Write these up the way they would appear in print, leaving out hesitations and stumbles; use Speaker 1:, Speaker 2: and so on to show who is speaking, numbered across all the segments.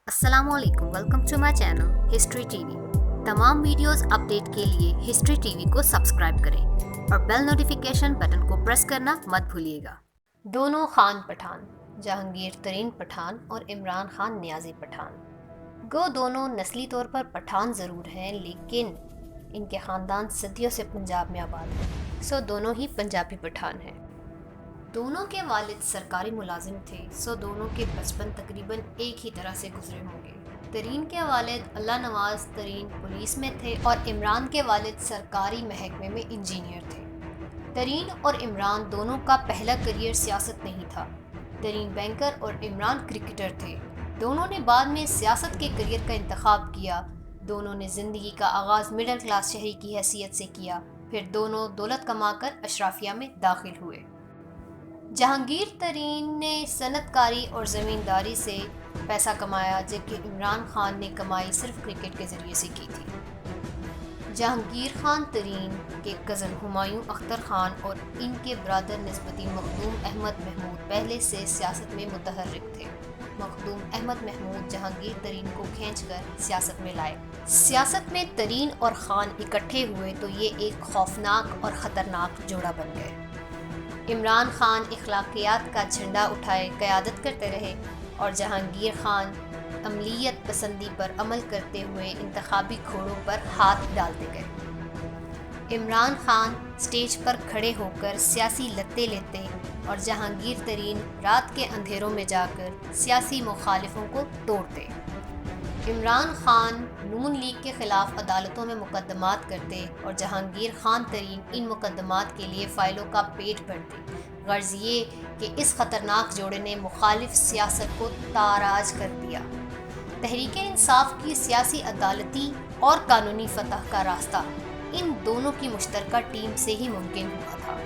Speaker 1: अस्सलाम वालेकुम, welcome to my channel history TV. तमाम वीडियोस अपडेट के लिए हिस्ट्री टीवी को सब्सक्राइब करें और बेल नोटिफिकेशन बटन को प्रेस करना मत भूलिएगा। दोनों खान पठान, जहांगीर तरीन पठान और इमरान खान नियाजी पठान। गो दोनों नस्ली तौर पर पठान ज़रूर हैं, लेकिन इनके ख़ानदान सदियों से पंजाब में आबाद है, सो दोनों ही पंजाबी पठान हैं। दोनों के वालिद सरकारी मुलाजिम थे, सो दोनों के बचपन तकरीबन एक ही तरह से गुजरे होंगे। तरीन के वालिद अल्लाह नवाज तरीन पुलिस में थे और इमरान के वालिद सरकारी महकमे में इंजीनियर थे। तरीन और इमरान दोनों का पहला करियर सियासत नहीं था। तरीन बैंकर और इमरान क्रिकेटर थे। दोनों ने बाद में सियासत के करियर का इंतखाब किया। दोनों ने ज़िंदगी का आगाज़ मिडिल क्लास शहरी की हैसियत से किया, फिर दोनों दौलत कमाकर अशराफिया में दाखिल हुए। जहांगीर तरीन ने सनतकारी और ज़मींदारी से पैसा कमाया, जबकि इमरान खान ने कमाई सिर्फ क्रिकेट के ज़रिए से की थी। जहांगीर खान तरीन के कज़न हुमायूं अख्तर खान और इनके ब्रादर निस्बती मखदूम अहमद महमूद पहले से सियासत में मुतहर्रिक थे। मखदूम अहमद महमूद जहांगीर तरीन को खींचकर सियासत में लाए। सियासत में तरीन और खान इकट्ठे हुए तो ये एक खौफनाक और ख़तरनाक जोड़ा बन गए। इमरान खान इखलाकियात का झंडा उठाए क़यादत करते रहे और जहांगीर खान अमलीयत पसंदी पर अमल करते हुए इंतखाबी घोड़ों पर हाथ डालते गए। इमरान खान स्टेज पर खड़े होकर सियासी लत्ते लेते और जहांगीर तरीन रात के अंधेरों में जाकर सियासी मुखालिफों को तोड़ते। इमरान खान नून लीग के ख़िलाफ़ अदालतों में मुकदमात करते और जहांगीर खान तरीन इन मुकदमात के लिए फ़ाइलों का पेट भरते। गर्ज ये कि इस ख़तरनाक जोड़े ने मुखालिफ सियासत को ताराज कर दिया। तहरीक इंसाफ की सियासी अदालती और कानूनी फतह का रास्ता इन दोनों की मुश्तरका टीम से ही मुमकिन हुआ था।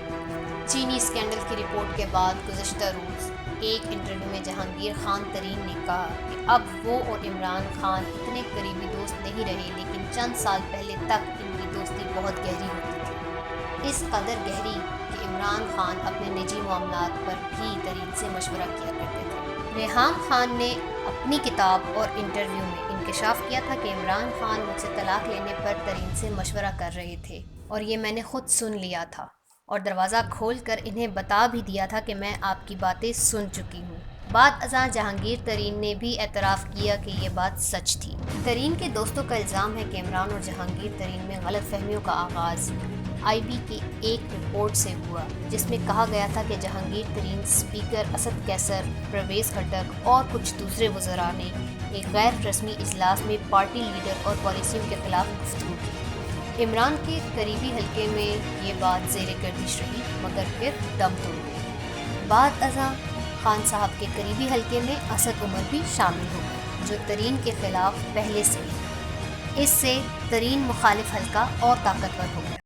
Speaker 1: चीनी स्कैंडल की रिपोर्ट के बाद गुज़श्ता रोज़ एक इंटरव्यू में जहांगीर खान तरीन ने कहा कि अब वो और इमरान खान इतने करीबी दोस्त नहीं रहे, लेकिन चंद साल पहले तक इनकी दोस्ती बहुत गहरी होती थी। इस कदर गहरी कि इमरान खान अपने निजी मामलात पर भी तरीन से मशवरा किया करते थे। रेहाम खान ने अपनी किताब और इंटरव्यू में इंकशाफ किया था कि इमरान खान मुझसे तलाक लेने पर तरीन से मशवरा कर रहे थे और ये मैंने खुद सुन लिया था और दरवाज़ा खोलकर इन्हें बता भी दिया था कि मैं आपकी बातें सुन चुकी हूँ। बाद अज़ां जहांगीर तरीन ने भी एतराफ़ किया कि ये बात सच थी। तरीन के दोस्तों का इल्ज़ाम है कि इमरान और जहांगीर तरीन में गलत फहमियों का आगाज़ IB की एक रिपोर्ट से हुआ, जिसमें कहा गया था कि जहांगीर तरीन, स्पीकर असद कैसर, परवेज़ खट्टक और कुछ दूसरे वज़रा ने एक गैर रस्मी इजलास में पार्टी लीडर और पॉलिसियों के ख़िलाफ़ गुफ्तगू की। इमरान के करीबी हलके में ये बात ज़ेरे गर्दिश रही, मगर फिर दम तोड़ गई। बाद अज़ां खान साहब के करीबी हलके में असद उमर भी शामिल हो गए, जो तरीन के ख़िलाफ़ पहले से ही। इससे तरीन मुखालिफ हलका और ताकतवर हो गया।